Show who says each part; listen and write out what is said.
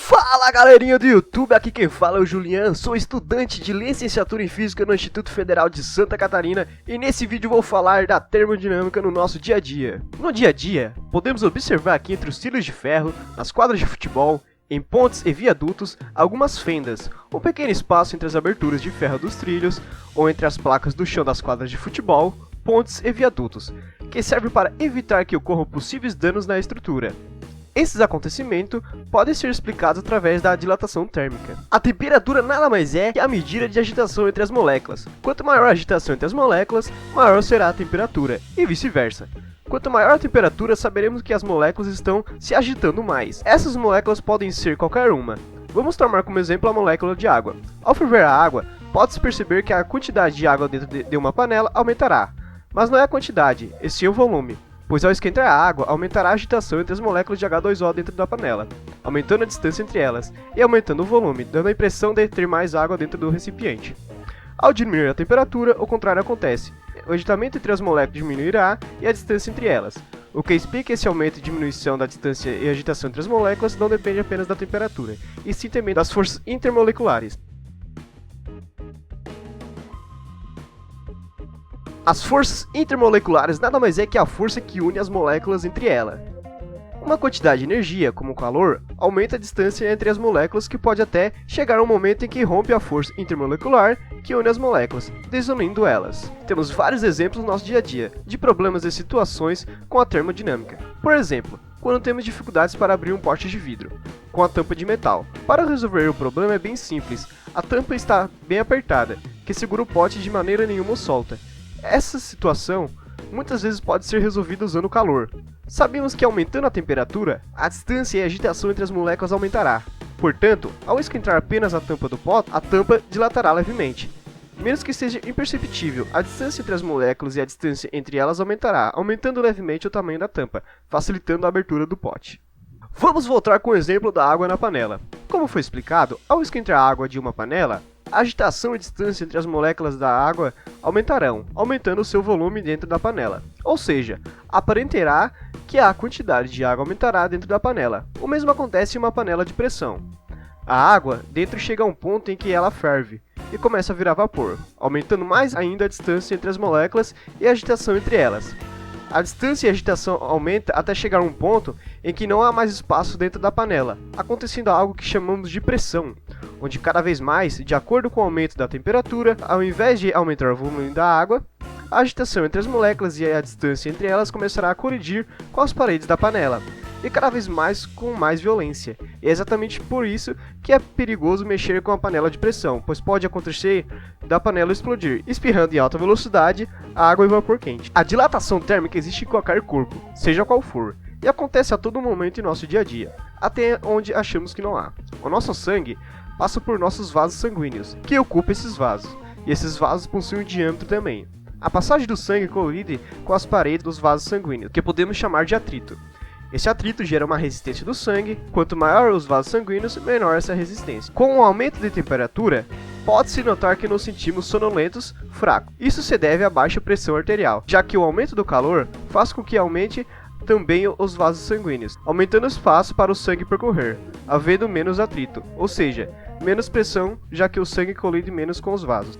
Speaker 1: Fala galerinha do YouTube, aqui quem fala é o Julian, sou estudante de licenciatura em Física no Instituto Federal de Santa Catarina e nesse vídeo vou falar da termodinâmica no nosso dia a dia. No dia a dia, podemos observar que entre os trilhos de ferro, nas quadras de futebol, em pontes e viadutos, algumas fendas, um pequeno espaço entre as aberturas de ferro dos trilhos ou entre as placas do chão das quadras de futebol, pontes e viadutos, que serve para evitar que ocorram possíveis danos na estrutura. Esses acontecimentos podem ser explicados através da dilatação térmica. A temperatura nada mais é que a medida de agitação entre as moléculas. Quanto maior a agitação entre as moléculas, maior será a temperatura, e vice-versa. Quanto maior a temperatura, saberemos que as moléculas estão se agitando mais. Essas moléculas podem ser qualquer uma. Vamos tomar como exemplo a molécula de água. Ao ferver a água, pode-se perceber que a quantidade de água dentro de uma panela aumentará. Mas não é a quantidade, e sim o volume. Pois ao esquentar a água, aumentará a agitação entre as moléculas de H2O dentro da panela, aumentando a distância entre elas e aumentando o volume, dando a impressão de ter mais água dentro do recipiente. Ao diminuir a temperatura, o contrário acontece. O agitamento entre as moléculas diminuirá e a distância entre elas. O que explica esse aumento e diminuição da distância e agitação entre as moléculas não depende apenas da temperatura, e sim também das forças intermoleculares. As forças intermoleculares nada mais é que a força que une as moléculas entre elas. Uma quantidade de energia, como o calor, aumenta a distância entre as moléculas, que pode até chegar a um momento em que rompe a força intermolecular que une as moléculas, desunindo elas. Temos vários exemplos no nosso dia a dia de problemas e situações com a termodinâmica. Por exemplo, quando temos dificuldades para abrir um pote de vidro com a tampa de metal. Para resolver o problema é bem simples, a tampa está bem apertada, que segura o pote de maneira nenhuma o solta. Essa situação muitas vezes pode ser resolvida usando calor. Sabemos que aumentando a temperatura, a distância e a agitação entre as moléculas aumentará. Portanto, ao esquentar apenas a tampa do pote, a tampa dilatará levemente. Mesmo que seja imperceptível, a distância entre as moléculas e a distância entre elas aumentará, aumentando levemente o tamanho da tampa, facilitando a abertura do pote. Vamos voltar com o exemplo da água na panela. Como foi explicado, ao esquentar a água de uma panela, a agitação e distância entre as moléculas da água aumentarão, aumentando o seu volume dentro da panela. Ou seja, aparentará que a quantidade de água aumentará dentro da panela. O mesmo acontece em uma panela de pressão. A água dentro chega a um ponto em que ela ferve e começa a virar vapor, aumentando mais ainda a distância entre as moléculas e a agitação entre elas. A distância e a agitação aumenta até chegar a um ponto em que não há mais espaço dentro da panela, acontecendo algo que chamamos de pressão, onde cada vez mais, de acordo com o aumento da temperatura, ao invés de aumentar o volume da água, a agitação entre as moléculas e a distância entre elas começará a colidir com as paredes da panela, e cada vez mais com mais violência. E é exatamente por isso que é perigoso mexer com a panela de pressão, pois pode acontecer da panela explodir, espirrando em alta velocidade a água e vapor quente. A dilatação térmica existe em qualquer corpo, seja qual for, e acontece a todo momento em nosso dia a dia, até onde achamos que não há. O nosso sangue passa por nossos vasos sanguíneos, que ocupam esses vasos, e esses vasos possuem um diâmetro também. A passagem do sangue colide com as paredes dos vasos sanguíneos, que podemos chamar de atrito. Esse atrito gera uma resistência do sangue, quanto maior os vasos sanguíneos, menor essa resistência. Com o aumento de temperatura, pode-se notar que nos sentimos sonolentos, fracos. Isso se deve à baixa pressão arterial, já que o aumento do calor faz com que aumente também os vasos sanguíneos, aumentando o espaço para o sangue percorrer, havendo menos atrito, ou seja, menos pressão, já que o sangue colide menos com os vasos.